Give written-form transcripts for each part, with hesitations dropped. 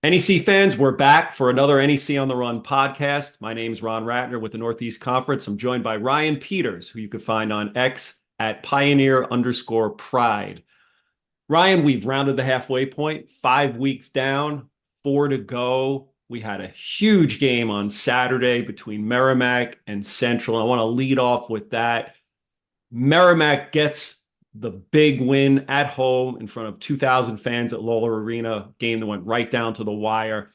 NEC fans, we're back for another NEC on the Run podcast. My name is Ron Ratner with the Northeast Conference. I'm joined by Ryan Peters, who you can find on X at Pioneer_Pride. Ryan, we've rounded the halfway point, 5 weeks down, four to go. We had a huge game on Saturday between Merrimack and Central. I want to lead off with that. Merrimack gets the big win at home in front of 2,000 fans at Lola Arena, game that went right down to the wire.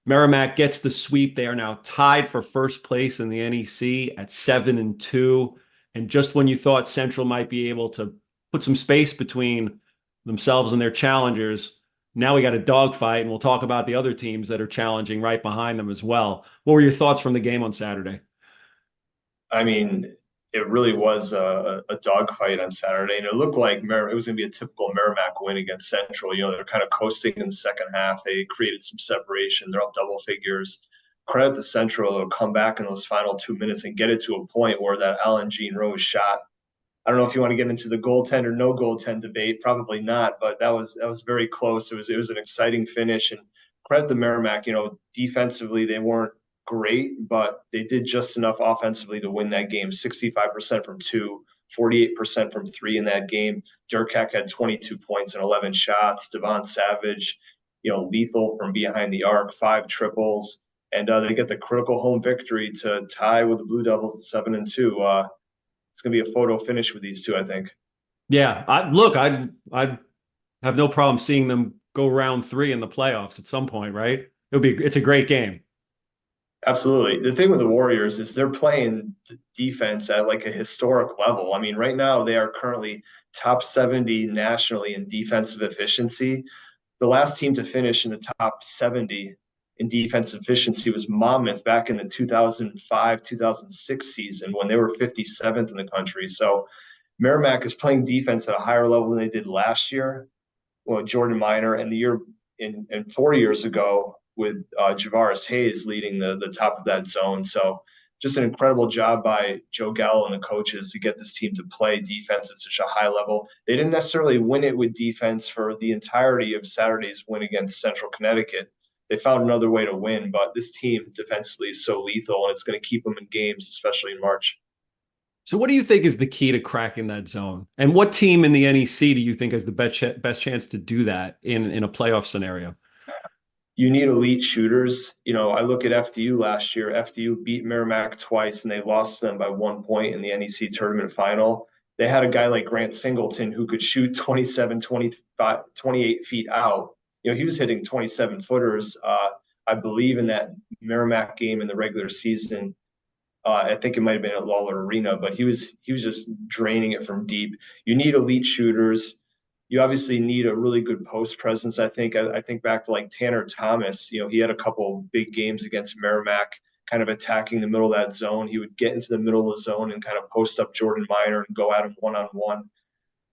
Merrimack gets the sweep. They are now tied for first place in the NEC at 7-2. And just when you thought Central might be able to put some space between themselves and their challengers, now we got a dogfight, and we'll talk about the other teams that are challenging right behind them as well. What were your thoughts from the game on Saturday? I mean, it really was a dogfight on Saturday, and it looked like it was going to be a typical Merrimack win against Central. They're kind of coasting in the second half. They created some separation. They're up double figures. Credit to Central. They'll come back in those final 2 minutes and get it to a point where that Alan Jean Rose shot. I don't know if you want to get into the goaltend or no goaltend debate. Probably not, but that was very close. It was an exciting finish, and credit to Merrimack. Defensively they weren't great, but they did just enough offensively to win that game. 65% from two, 48% from three in that game. Derkack had 22 points and 11 shots. Devon Savage, lethal from behind the arc, five triples, and they get the critical home victory to tie with the Blue Devils at 7-2. It's going to be a photo finish with these two, I think. Yeah, I have no problem seeing them go round three in the playoffs at some point, right? It's a great game. Absolutely. The thing with the Warriors is they're playing defense at like a historic level. I mean, right now they are currently top 70 nationally in defensive efficiency. The last team to finish in the top 70 in defensive efficiency was Monmouth back in the 2005 2006 season when they were 57th in the country. So Merrimack is playing defense at a higher level than they did last year. Well, Jordan Miner, and the year in 4 years ago with Javaris Hayes leading the top of that zone. So just an incredible job by Joe Gallo and the coaches to get this team to play defense at such a high level. They didn't necessarily win it with defense for the entirety of Saturday's win against Central Connecticut. They found another way to win, but this team defensively is so lethal, and it's going to keep them in games, especially in March. So what do you think is the key to cracking that zone? And what team in the NEC do you think has the best chance to do that in a playoff scenario? You need elite shooters. I look at FDU last year. FDU beat Merrimack twice, and they lost them by 1 point in the NEC tournament final. They had a guy like Grant Singleton who could shoot 27, 25, 28 feet out. He was hitting 27 footers, I believe, in that Merrimack game in the regular season. I think it might have been at Lawler Arena, but he was just draining it from deep. You need elite shooters. You obviously need a really good post presence. I think back to like Tanner Thomas. He had a couple big games against Merrimack, kind of attacking the middle of that zone. He would get into the middle of the zone and kind of post up Jordan Miner and go at him one on one.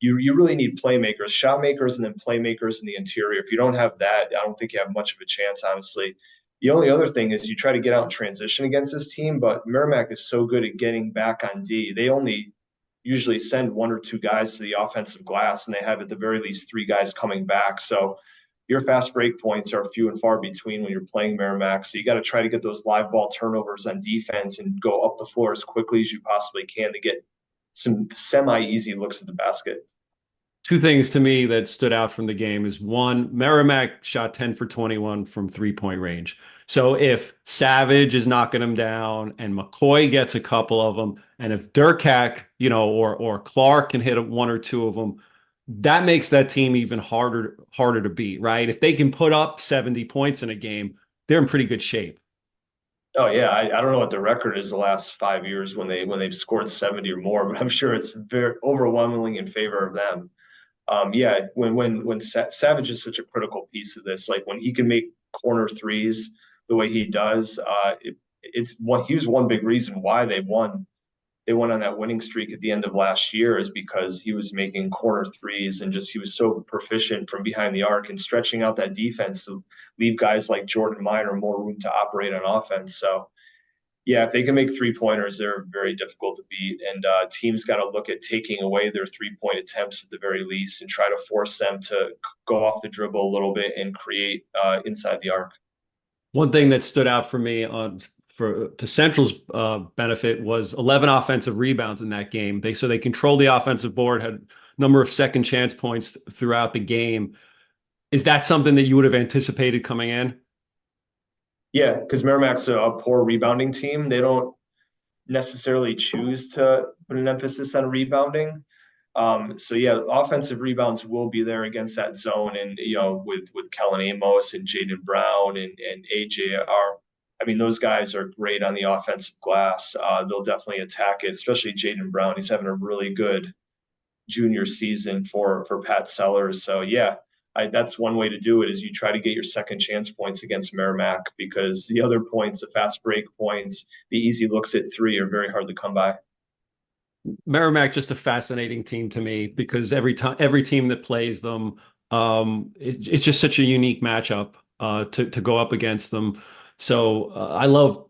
You really need playmakers, shot makers, and then playmakers in the interior. If you don't have that, I don't think you have much of a chance, honestly. The only other thing is you try to get out and transition against this team, but Merrimack is so good at getting back on D. They only usually send one or two guys to the offensive glass, and they have at the very least three guys coming back. So your fast break points are few and far between when you're playing Merrimack. So you got to try to get those live ball turnovers on defense and go up the floor as quickly as you possibly can to get some semi-easy looks at the basket. Two things to me that stood out from the game is one, Merrimack shot 10 for 21 from 3-point range. So if Savage is knocking them down and McCoy gets a couple of them, and if Derkack, or Clark can hit one or two of them, that makes that team even harder to beat, right? If they can put up 70 points in a game, they're in pretty good shape. Oh yeah, I don't know what the record is the last 5 years when they've scored 70 or more, but I'm sure it's very overwhelmingly in favor of them. Yeah, when Savage is such a critical piece of this, like when he can make corner threes the way he does, he was one big reason why they won. They went on that winning streak at the end of last year is because he was making corner threes and just he was so proficient from behind the arc and stretching out that defense to leave guys like Jordan Miner more room to operate on offense. So Yeah, if they can make three-pointers, they're very difficult to beat. And teams got to look at taking away their three-point attempts at the very least and try to force them to go off the dribble a little bit and create inside the arc. One thing that stood out for me to Central's benefit was 11 offensive rebounds in that game. They controlled the offensive board, had a number of second chance points throughout the game. Is that something that you would have anticipated coming in? Yeah, because Merrimack's a poor rebounding team. They don't necessarily choose to put an emphasis on rebounding. So yeah, offensive rebounds will be there against that zone, and with Kellen Amos and Jaden Brown and AJR. I mean, those guys are great on the offensive glass. They'll definitely attack it, especially Jaden Brown. He's having a really good junior season for Pat Sellers. So yeah, that's one way to do it is you try to get your second chance points against Merrimack because the other points, the fast break points, the easy looks at three are very hard to come by. Merrimack just a fascinating team to me because every team that plays them, it's just such a unique matchup to go up against them. So I love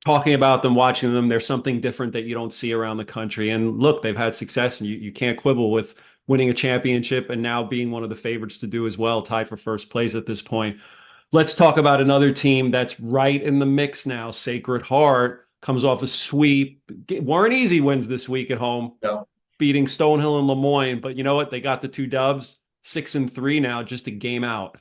talking about them, watching them. There's something different that you don't see around the country. And look, they've had success, and you can't quibble with winning a championship and now being one of the favorites to do as well, tied for first place at this point. Let's talk about another team that's right in the mix now. Sacred Heart comes off a sweep. Weren't easy wins this week at home, No. beating Stonehill and Lemoyne. But you know what? They got the 2 dubs, 6-3 now, just a game out.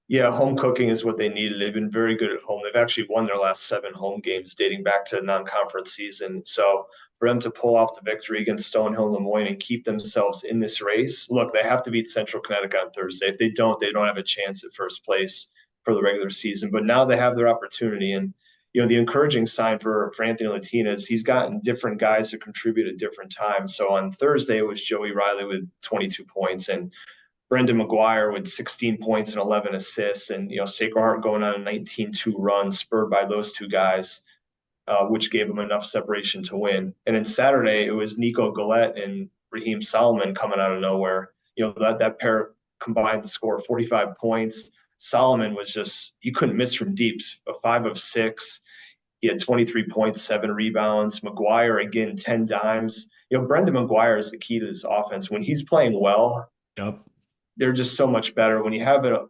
Yeah, home cooking is what they needed. They've been very good at home. They've actually won their last 7 home games dating back to the non-conference season. So for them to pull off the victory against Stonehill and Lemoyne and keep themselves in this race, look, they have to beat Central Connecticut on Thursday. If they don't have a chance at first place for the regular season. But now they have their opportunity. And the encouraging sign for Anthony Latina is he's gotten different guys to contribute at different times. So on Thursday it was Joey Riley with 22 points and Brendan McGuire with 16 points and 11 assists, and Sacred Heart going on a 19-2 run, spurred by those two guys, which gave them enough separation to win. And then Saturday it was Nico Gillette and Raheem Solomon coming out of nowhere. That pair combined to score 45 points. Solomon was he couldn't miss from deeps, a 5 of 6. He had 23 points, 7 rebounds. McGuire again 10 dimes. Brendan McGuire is the key to this offense. When he's playing well, Yep. they're just so much better. When you have a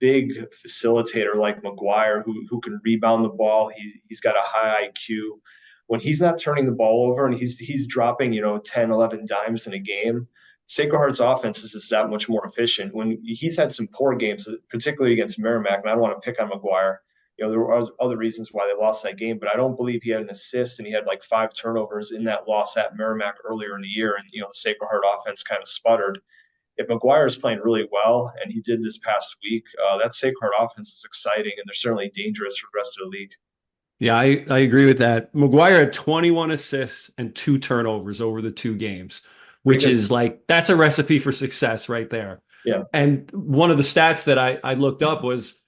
big facilitator like McGuire who can rebound the ball, he's got a high IQ. When he's not turning the ball over and he's dropping 10, 11 dimes in a game, Sacred Heart's offense is just that much more efficient. When he's had some poor games, particularly against Merrimack, and I don't want to pick on McGuire. There were other reasons why they lost that game, but I don't believe he had an assist, and he had like 5 turnovers in that loss at Merrimack earlier in the year, and the Sacred Heart offense kind of sputtered. If McGuire is playing really well, and he did this past week, that Sacred Heart offense is exciting, and they're certainly dangerous for the rest of the league. Yeah, I agree with that. McGuire had 21 assists and 2 turnovers over the 2 games, which is that's a recipe for success right there. Yeah. And one of the stats that I looked up was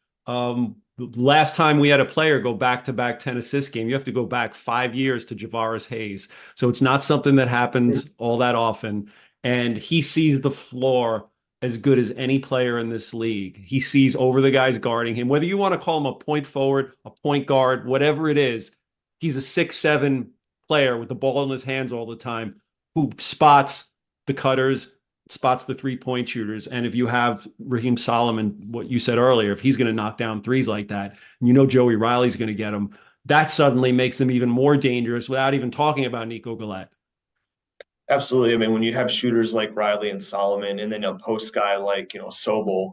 last time we had a player go back-to-back 10 assist game, you have to go back 5 years to Javaris Hayes. So it's not something that happens all that often. And he sees the floor as good as any player in this league. He sees over the guys guarding him, whether you want to call him a point forward, a point guard, whatever it is. He's a 6'7" player with the ball in his hands all the time who spots the cutters, spots the 3-point shooters. And if you have Raheem Solomon, what you said earlier, if he's going to knock down threes like that, and Joey Riley's going to get them, that suddenly makes them even more dangerous without even talking about Nico Gillette. Absolutely. I mean, when you have shooters like Riley and Solomon, and then a post guy like Sobel,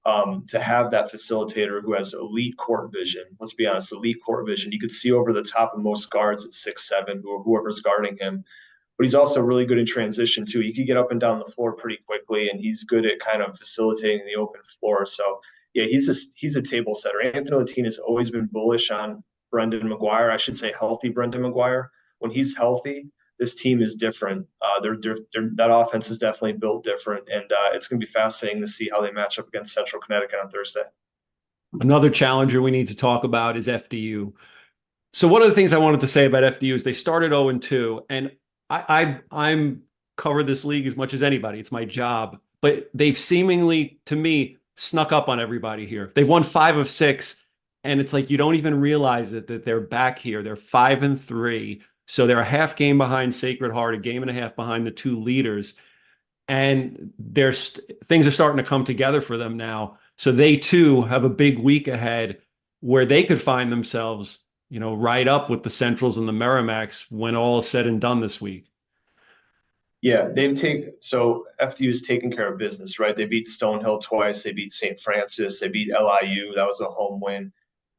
to have that facilitator who has elite court vision. Let's be honest, elite court vision. You could see over the top of most guards at 6'7", or whoever's guarding him. But he's also really good in transition too. He could get up and down the floor pretty quickly, and he's good at kind of facilitating the open floor. So yeah, he's a table setter. Anthony Latina has always been bullish on Brendan McGuire. I should say healthy Brendan McGuire. When he's healthy, this team is different. That offense is definitely built different, and it's going to be fascinating to see how they match up against Central Connecticut on Thursday. Another challenger we need to talk about is FDU. So one of the things I wanted to say about FDU is they started 0-2, and I'm covered this league as much as anybody. It's my job, but they've seemingly, to me, snuck up on everybody here. They've won 5 of 6. And it's like you don't even realize it that they're back here. They're 5-3. So they're a half game behind Sacred Heart, a game and a half behind the two leaders. And things are starting to come together for them now. So they too have a big week ahead where they could find themselves, right up with the Centrals and the Merrimacks when all is said and done this week. Yeah, so FDU's taking care of business, right? They beat Stonehill twice, they beat St. Francis, they beat LIU. That was a home win.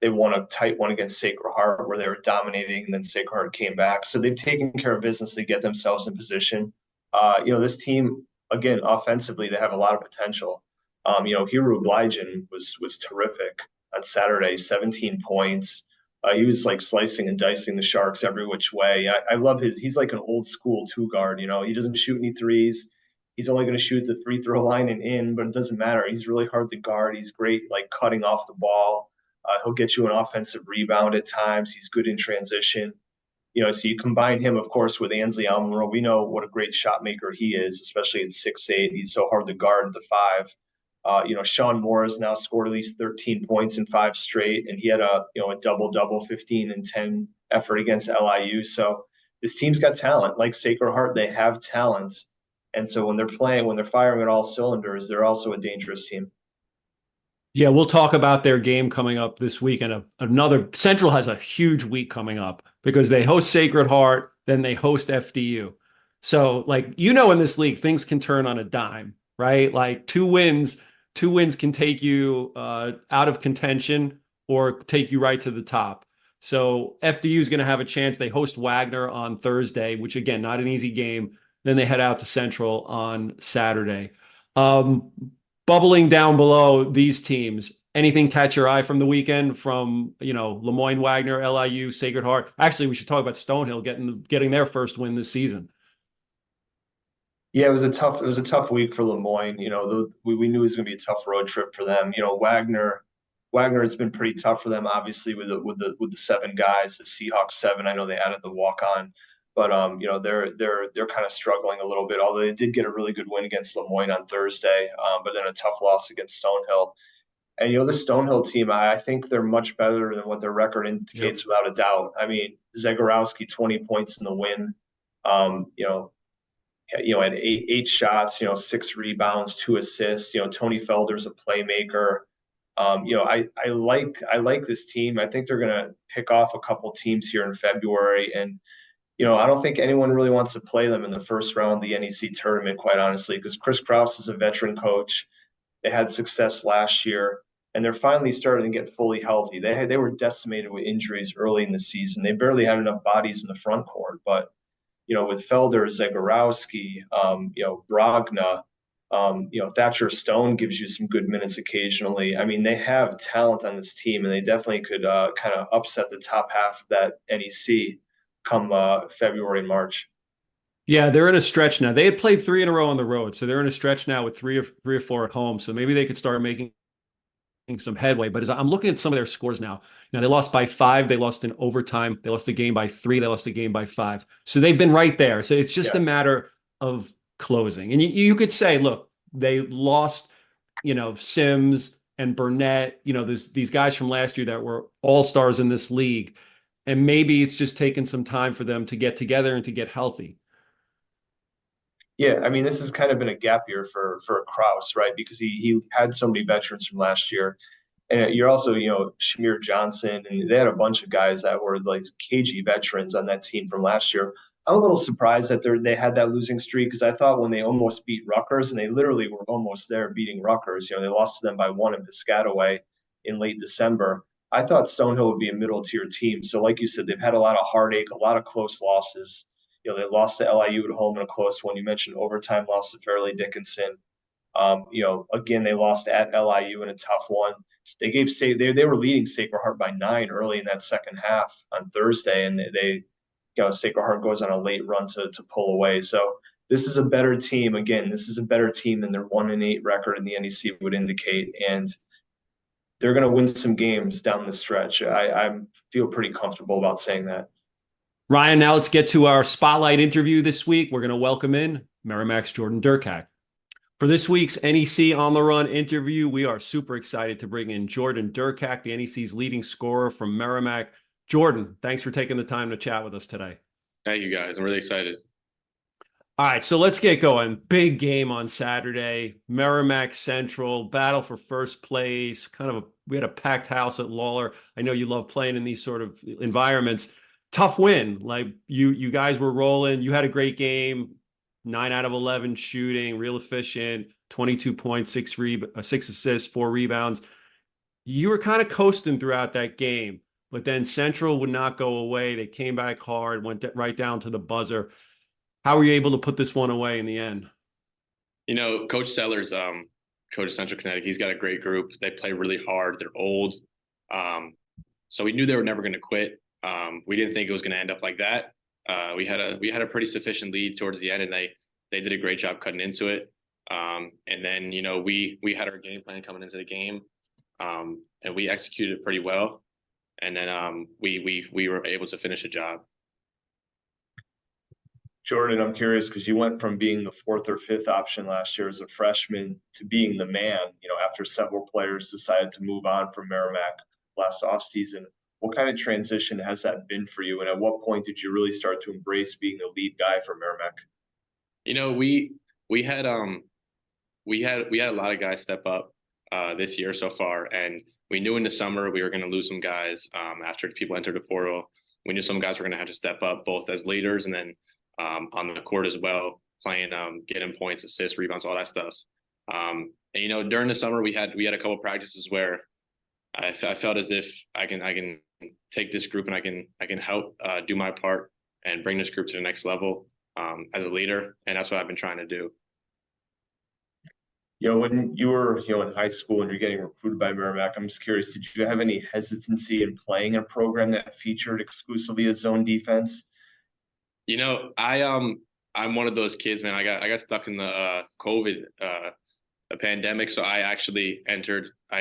They won a tight one against Sacred Heart where they were dominating, and then Sacred Heart came back. So they've taken care of business to get themselves in position. This team, again, offensively, they have a lot of potential. Hero Blygen was terrific on Saturday, 17 points. He was like slicing and dicing the Sharks every which way. I love he's like an old school two guard. He doesn't shoot any threes. He's only going to shoot the free throw line and in, but it doesn't matter. He's really hard to guard. He's great, like cutting off the ball. He'll get you an offensive rebound at times. He's good in transition. So you combine him, of course, with Ansley Almero. We know what a great shot maker he is, especially at 6'8". He's so hard to guard at the five. Sean Moore has now scored at least 13 points in 5 straight, and he had a double-double, 15 and 10 effort against LIU. So this team's got talent. Like Sacred Heart, they have talent. And so when they're firing at all cylinders, they're also a dangerous team. Yeah, we'll talk about their game coming up this week. And another Central has a huge week coming up because they host Sacred Heart, then they host FDU. So, in this league, things can turn on a dime, right? Like two wins can take you out of contention or take you right to the top. So FDU is going to have a chance. They host Wagner on Thursday, which again, not an easy game. Then they head out to Central on Saturday. Bubbling down below these teams, anything catch your eye from the weekend from, Lemoyne, Wagner, LIU, Sacred Heart? Actually, we should talk about Stonehill getting their first win this season. Yeah, it was a tough week for Lemoyne. We knew it was going to be a tough road trip for them. Wagner, it's been pretty tough for them, obviously, with the 7 guys, the Seahawks 7. I know they added the walk on, but they're kind of struggling a little bit. Although they did get a really good win against Lemoyne on Thursday, but then a tough loss against Stonehill. And the Stonehill team, I think they're much better than what their record indicates, without a doubt. I mean, Zagorowski, 20 points in the win. Had eight shots, 6 rebounds, 2 assists. Tony Felder's a playmaker. I like this team. I think they're going to pick off a couple teams here in February, and I don't think anyone really wants to play them in the first round of the NEC tournament, quite honestly, because Chris Kraus is a veteran coach. They had success last year, and they're finally starting to get fully healthy. They were decimated with injuries early in the season. They barely had enough bodies in the front court, but with Felder, Zagorowski, Brogna, Thatcher Stone gives you some good minutes occasionally. I mean, they have talent on this team, and they definitely could kind of upset the top half of that NEC come February and March. Yeah, they're in a stretch now. They had played 3 in a row on the road, so they're in a stretch now with three or four at home. So maybe they could start making some headway. But as I'm looking at some of their scores now, they lost by 5, they lost in overtime, they lost the game by 3, they lost the game by 5. So they've been right there. So it's just a matter of closing. And you could say, look, they lost, Sims and Burnett, there's these guys from last year that were all-stars in this league. And maybe it's just taken some time for them to get together and to get healthy. Yeah, I mean, this has kind of been a gap year for Kraus, right? Because he had so many veterans from last year. And you're also, Shamir Johnson, and they had a bunch of guys that were like cagey veterans on that team from last year. I'm a little surprised that they had that losing streak, because I thought when they almost beat Rutgers, and they literally were almost there beating Rutgers, they lost to them by 1 in Piscataway in late December. I thought Stonehill would be a middle tier team. So like you said, they've had a lot of heartache, a lot of close losses. They lost to LIU at home in a close one. You mentioned overtime loss to Fairleigh Dickinson. Again, they lost at LIU in a tough one. They were leading Sacred Heart by 9 early in that second half on Thursday, and Sacred Heart goes on a late run to pull away. So this is a better team. Again, this is a better team than their 1-8 record in the NEC would indicate, and they're going to win some games down the stretch. I feel pretty comfortable about saying that. Ryan, now let's get to our spotlight interview this week. We're going to welcome in Merrimack's Jordan Derkack. For this week's NEC on the Run interview, we are super excited to bring in Jordan Derkack, the NEC's leading scorer from Merrimack. Jordan, thanks for taking the time to chat with us today. Thank you, guys. I'm really excited. All right, so let's get going. Big game on Saturday. Merrimack Central, battle for first place. We had a packed house at Lawler. I know you love playing in these sort of environments. Tough win. Like you guys were rolling. You had a great game. 9 out of 11 shooting, real efficient, 22 points, 6 assists, 4 rebounds. You were kind of coasting throughout that game, but then Central would not go away. They came back hard, went right down to the buzzer. How were you able to put this one away in the end? Coach Sellers, coach of Central Connecticut, he's got a great group. They play really hard. They're old. So we knew they were never going to quit. We didn't think it was going to end up like that. We had a pretty sufficient lead towards the end, and they did a great job cutting into it. And then we had our game plan coming into the game, and we executed it pretty well. And then we were able to finish the job. Jordan, I'm curious because you went from being the 4th or 5th option last year as a freshman to being the man, after several players decided to move on from Merrimack last offseason. What kind of transition has that been for you? And at what point did you really start to embrace being the lead guy for Merrimack? We had a lot of guys step up this year so far, and we knew in the summer we were going to lose some guys after people entered the portal. We knew some guys were going to have to step up both as leaders and then on the court as well, playing, getting points, assists, rebounds, all that stuff. And during the summer we had a couple practices where I felt as if I can take this group and I can help do my part and bring this group to the next level as a leader, and that's what I've been trying to do. When you were in high school and you're getting recruited by Merrimack, I'm just curious, did you have any hesitancy in playing a program that featured exclusively a zone defense? I'm one of those kids, man. I got stuck in the COVID a pandemic, so I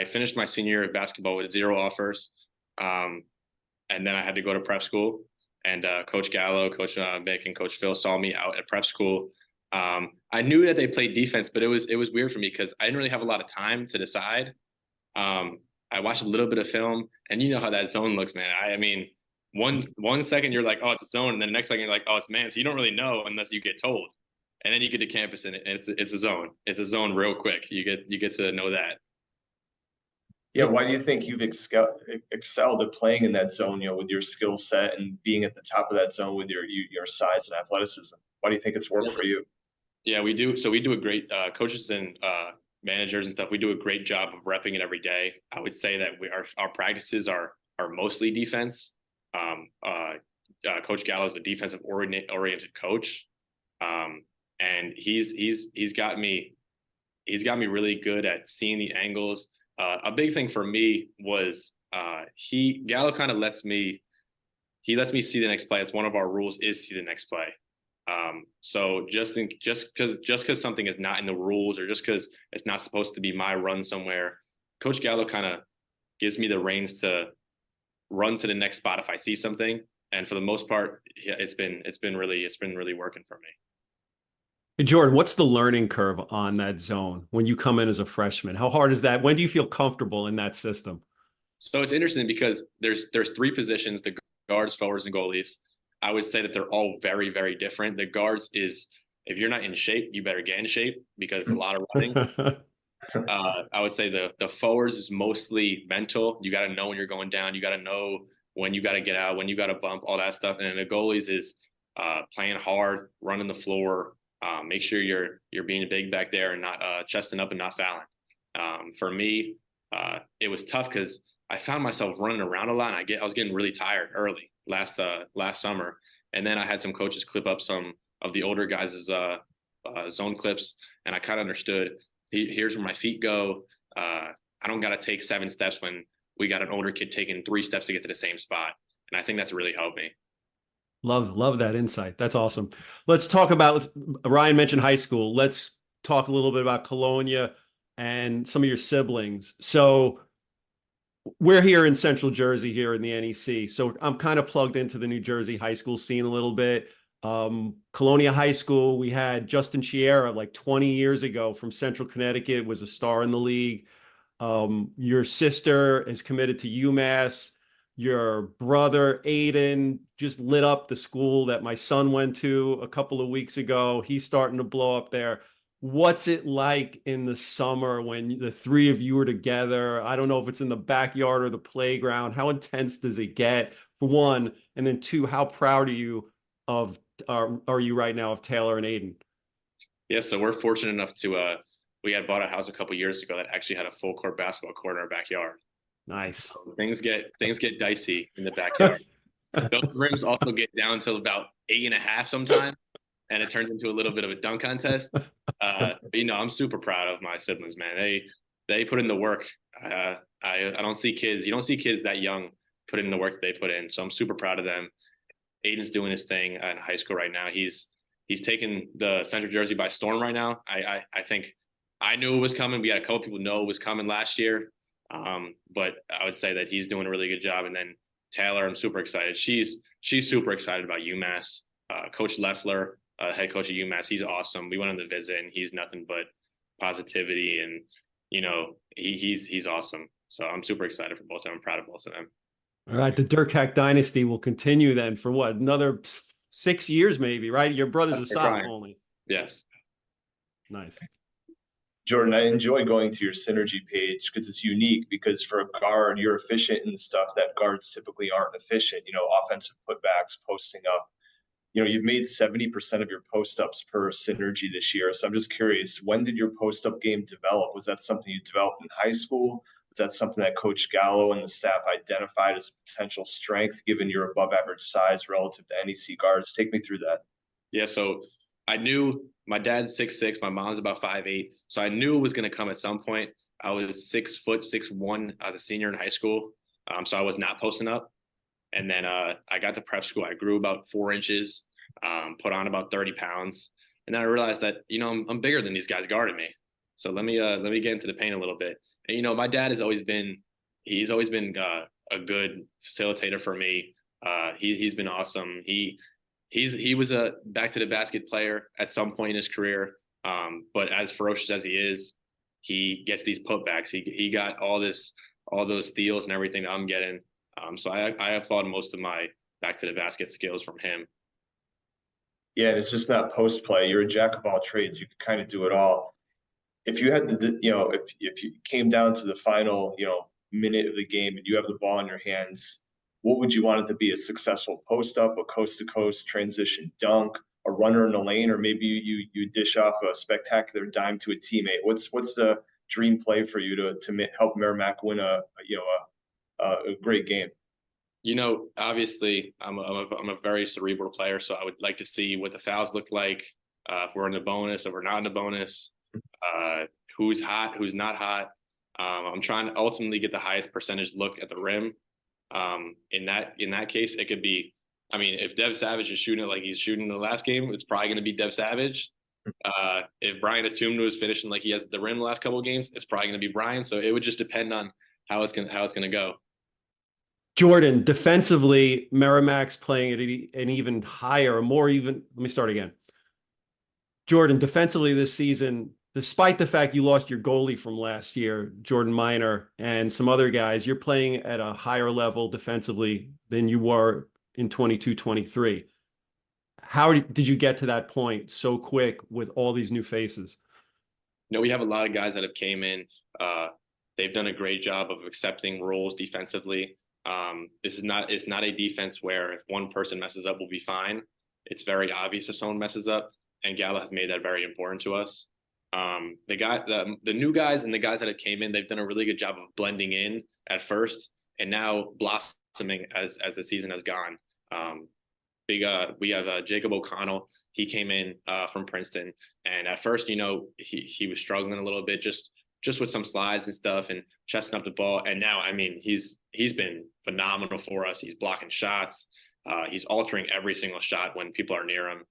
finished my senior year of basketball with 0 offers, and then I had to go to prep school. And Coach Gallo, Coach Mick, and Coach Phil saw me out at prep school. I knew that they played defense, but it was weird for me because I didn't really have a lot of time to decide. I watched a little bit of film, and you know how that zone looks, man. I mean, one second you're like, oh, it's a zone, and then the next second you're like, oh, it's man. So you don't really know unless you get told. And then you get to campus and it's a zone. It's a zone real quick. You get to know that. Yeah, why do you think you've excelled at playing in that zone, with your skill set and being at the top of that zone with your size and athleticism? Why do you think it's worked for you? Yeah, we do. So we do a great coaches and managers and stuff. We do a great job of repping it every day. I would say that our practices are mostly defense. Coach Gallo is a defensive oriented coach, and he's got me really good at seeing the angles. A big thing for me was Gallo kind of lets me see the next play. It's one of our rules is see the next play. So just because something is not in the rules or just because it's not supposed to be my run somewhere, Coach Gallo kind of gives me the reins to run to the next spot if I see something. And for the most part, yeah, it's been really working for me. Hey, Jordan, what's the learning curve on that zone when you come in as a freshman? How hard is that? When do you feel comfortable in that system? So it's interesting because there's 3 positions: the guards, forwards, and goalies. I would say that they're all very, very different. The guards is, if you're not in shape, you better get in shape because it's a lot of running. I would say the forwards is mostly mental. You got to know when you're going down. You got to know when you got to get out, when you got to bump, all that stuff. And then the goalies is playing hard, running the floor. Make sure you're being big back there and not chesting up and not fouling. For me, it was tough because I found myself running around a lot. And I was getting really tired early last summer, and then I had some coaches clip up some of the older guys' zone clips, and I kind of understood. Here's where my feet go. I don't got to take 7 steps when we got an older kid taking 3 steps to get to the same spot, and I think that's really helped me. Love that insight. That's awesome. Let's talk about, Ryan mentioned high school. Let's talk a little bit about Colonia and some of your siblings. So we're here in Central Jersey here in the NEC. So I'm kind of plugged into the New Jersey high school scene a little bit. Colonia High School, we had Justin Chiera like 20 years ago from Central Connecticut, was a star in the league. Your sister is committed to UMass. Your brother, Aiden, just lit up the school that my son went to a couple of weeks ago. He's starting to blow up there. What's it like in the summer when the three of you are together? I don't know if it's in the backyard or the playground. How intense does it get, for one? And then two, how proud are you of are you right now of Taylor and Aiden? Yeah, so we're fortunate enough to we had bought a house a couple years ago that actually had a full court basketball court in our backyard. Nice. So things get dicey in the backyard. Those rims also get down to about 8.5 sometimes, and it turns into a little bit of a dunk contest. But, I'm super proud of my siblings, man. They put in the work. I don't see kids. You don't see kids that young put in the work that they put in. So I'm super proud of them. Aiden's doing his thing in high school right now. He's taken the Central Jersey by storm right now. I think I knew it was coming. We had a couple people know it was coming last year. But I would say that he's doing a really good job. And then Taylor, I'm super excited. She's super excited about UMass. Coach Leffler, head coach of UMass, he's awesome. We went on the visit, and he's nothing but positivity, and he's awesome. So I'm super excited for both of them. I'm proud of both of them. All right, the Derkack dynasty will continue then for what, another 6 years maybe, right? Your brother's a sophomore only. Yes. Nice. Jordan, I enjoy going to your synergy page because it's unique, because for a guard, you're efficient in stuff that guards typically aren't efficient, offensive putbacks, posting up. You've made 70% of your post-ups per synergy this year. So I'm just curious, when did your post-up game develop? Was that something you developed in high school? Was that something that Coach Gallo and the staff identified as potential strength, given your above average size relative to NEC guards? Take me through that. Yeah, so I knew my dad's 6'6", my mom's about 5'8", so I knew it was going to come at some point. I was 6 foot 6'1" as a senior in high school, so I was not posting up. And then I got to prep school. I grew about 4 inches, put on about 30 pounds, and then I realized that I'm bigger than these guys guarding me. So let me get into the paint a little bit. And my dad has always been a good facilitator for me. He's been awesome. He was a back to the basket player at some point in his career, but as ferocious as he is, he gets these putbacks. He got all those steals and everything that I'm getting. So I applaud most of my back to the basket skills from him. Yeah, and it's just not post play. You're a jack of all trades. You can kind of do it all. If you had if you came down to the final, minute of the game and you have the ball in your hands, what would you want it to be? A successful post up, a coast to coast transition dunk, a runner in the lane, or maybe you dish off a spectacular dime to a teammate? What's the dream play for you to help Merrimack win a great game? Obviously, I'm a very cerebral player, so I would like to see what the fouls look like, if we're in the bonus, if we're not in the bonus, who's hot, who's not hot. I'm trying to ultimately get the highest percentage look at the rim. In that case, it could be, if Dev Savage is shooting it like he's shooting in the last game, it's probably going to be Dev Savage. If Brian Atumnu is finishing like he has the rim the last couple of games, it's probably going to be Brian. So it would just depend on how it's going to go. Jordan, defensively, Merrimack's playing at an even higher, more even. Let me start again. Jordan, defensively this season, despite the fact you lost your goalie from last year, Jordan Minor, and some other guys, you're playing at a higher level defensively than you were in 22-23. How did you get to that point so quick with all these new faces? We have a lot of guys that have came in. They've done a great job of accepting roles defensively. It's not a defense where if one person messes up, we'll be fine. It's very obvious if someone messes up, and Gallo has made that very important to us. The new guys and the guys that have came in, they've done a really good job of blending in at first, and now blossoming as the season has gone. We have Jacob O'Connell. He came in from Princeton, and at first, he was struggling a little bit just with some slides and stuff and chesting up the ball. And now, he's been phenomenal for us. He's blocking shots. He's altering every single shot when people are near him.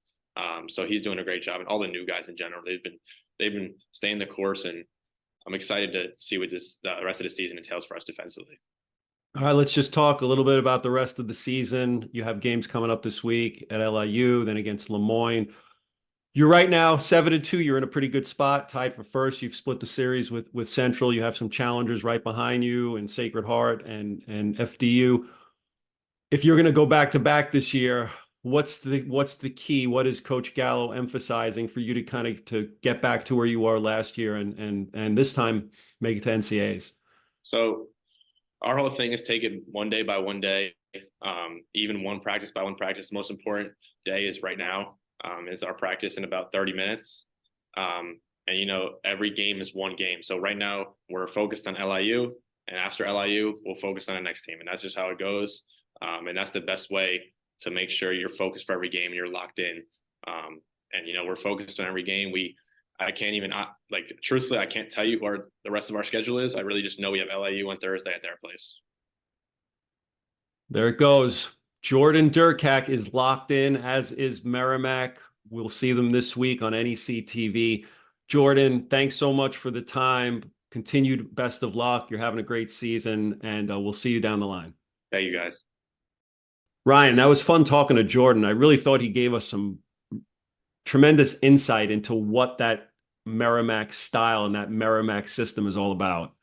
So he's doing a great job. And all the new guys in general, they've been staying the course, and I'm excited to see what the rest of the season entails for us defensively. All right, let's just talk a little bit about the rest of the season. You have games coming up this week at LIU, then against Lemoyne. You're right now 7-2. You're in a pretty good spot, tied for first. You've split the series with Central. You have some challengers right behind you, and Sacred Heart and FDU. If you're going to go back to back this year, what's the key? What is Coach Gallo emphasizing for you to kind of to get back to where you were last year and this time make it to NCAAs? So our whole thing is take it one day by one day, even one practice by one practice. Most important day is right now, is our practice in about 30 minutes. And, every game is one game. So right now we're focused on LIU, and after LIU, we'll focus on the next team. And that's just how it goes. And that's the best way to make sure you're focused for every game and you're locked in. And we're focused on every game. I can't even truthfully, I can't tell you who the rest of our schedule is. I really just know we have LIU on Thursday at their place. There it goes. Jordan Derkack is locked in, as is Merrimack. We'll see them this week on NEC TV. Jordan, thanks so much for the time. Continued best of luck. You're having a great season, and we'll see you down the line. Thank you, guys. Ryan, that was fun talking to Jordan. I really thought he gave us some tremendous insight into what that Merrimack style and that Merrimack system is all about.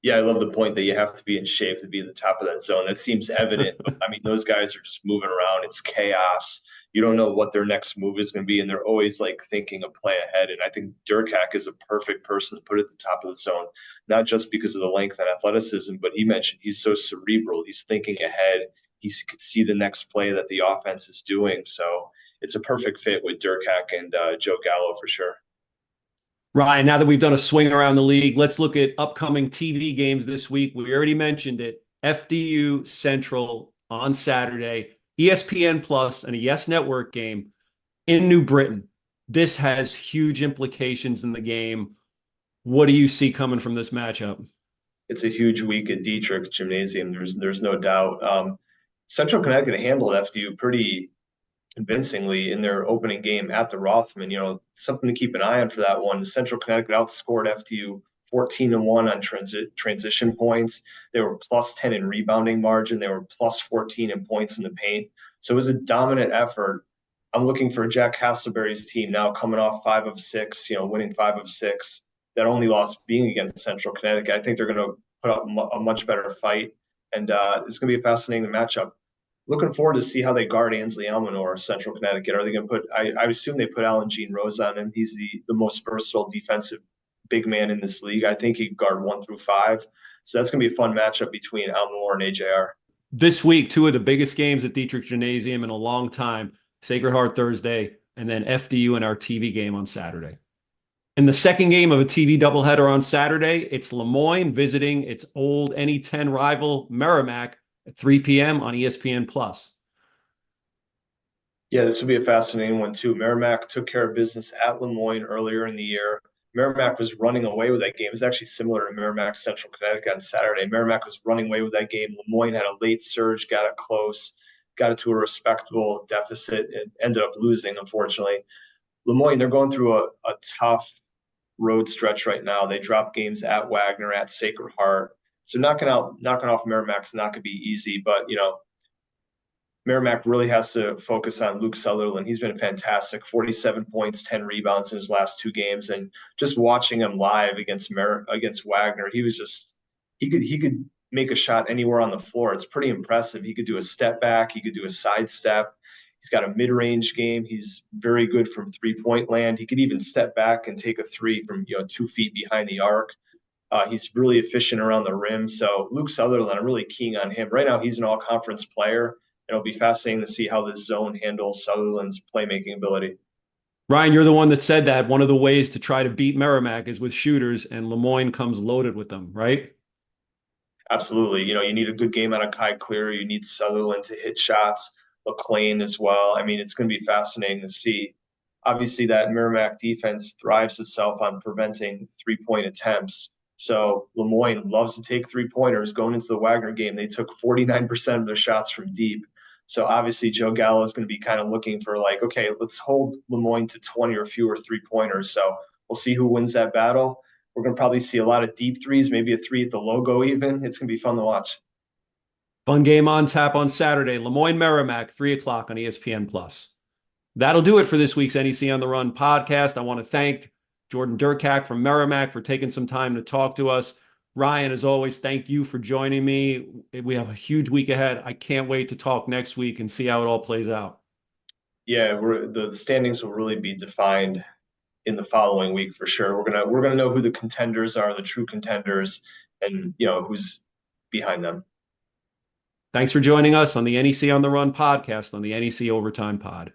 Yeah, I love the point that you have to be in shape to be in the top of that zone. That seems evident. I mean, those guys are just moving around. It's chaos. You don't know what their next move is going to be, and they're always like thinking a play ahead. And I think Derkack is a perfect person to put at the top of the zone, not just because of the length and athleticism, but he mentioned he's so cerebral. He's thinking ahead. He could see the next play that the offense is doing. So it's a perfect fit with Derkack and Joe Gallo for sure. Ryan, now that we've done a swing around the league, let's look at upcoming TV games this week. We already mentioned it. FDU Central on Saturday, ESPN Plus, and a Yes Network game in New Britain. This has huge implications in the game. What do you see coming from this matchup? It's a huge week at Dietrich Gymnasium. There's no doubt. Central Connecticut handled FDU pretty convincingly in their opening game at the Rothman. Something to keep an eye on for that one. Central Connecticut outscored FDU 14-1 on transition points. They were plus 10 in rebounding margin. They were plus 14 in points in the paint. So it was a dominant effort. I'm looking for Jack Castleberry's team now coming off 5 of 6, winning 5 of 6. That only loss being against Central Connecticut. I think they're going to put up a much better fight, and it's going to be a fascinating matchup. Looking forward to see how they guard Ansley Elmanor, Central Connecticut. Are they going to put? I assume they put Alan Jean Rose on him. He's the most versatile defensive big man in this league. I think he can guard 1 through 5. So that's going to be a fun matchup between Elmanor and AJR. This week, two of the biggest games at Dietrich Gymnasium in a long time. Sacred Heart Thursday, and then FDU and our TV game on Saturday. In the second game of a TV doubleheader on Saturday, it's Lemoyne visiting its old NE10 rival Merrimack at 3 p.m. on ESPN Plus. Yeah, this will be a fascinating one too. Merrimack took care of business at Lemoyne earlier in the year. Merrimack was running away with that game. It's actually similar to Merrimack Central Connecticut on Saturday. Merrimack was running away with that game. Lemoyne had a late surge, got it close, got it to a respectable deficit, and ended up losing, unfortunately. Lemoyne, they're going through a tough road stretch right now. They drop games at Wagner, at Sacred Heart. So knocking off Merrimack's not going to be easy, but Merrimack really has to focus on Luke Sutherland. He's been fantastic. 47 points, 10 rebounds in his last 2 games, and just watching him live against Wagner, he could make a shot anywhere on the floor. It's pretty impressive. He could do a step back, he could do a side step. He's got a mid-range game. He's very good from three-point land. He could even step back and take a 3 from 2 feet behind the arc. He's really efficient around the rim. So Luke Sutherland, I'm really keen on him. Right now, he's an all-conference player. It'll be fascinating to see how this zone handles Sutherland's playmaking ability. Ryan, you're the one that said that one of the ways to try to beat Merrimack is with shooters, and Lemoyne comes loaded with them, right? Absolutely. You need a good game out of Kai Cleary. You need Sutherland to hit shots. McLean as well. I mean, it's going to be fascinating to see. Obviously, that Merrimack defense thrives itself on preventing 3-point attempts. So Lemoyne loves to take 3-pointers. Going into the Wagner game, they took 49% of their shots from deep. So obviously, Joe Gallo is going to be kind of looking for okay, let's hold Lemoyne to 20 or fewer 3-pointers. So we'll see who wins that battle. We're going to probably see a lot of deep threes, maybe a three at the logo even. It's going to be fun to watch. Fun game on tap on Saturday. Lemoyne Merrimack, 3 o'clock on ESPN+. That'll do it for this week's NEC on the Run podcast. I want to thank Jordan Derkack from Merrimack for taking some time to talk to us. Ryan, as always, thank you for joining me. We have a huge week ahead. I can't wait to talk next week and see how it all plays out. Yeah, the standings will really be defined in the following week for sure. We're gonna know who the contenders are, the true contenders, and who's behind them. Thanks for joining us on the NEC on the Run podcast on the NEC Overtime Pod.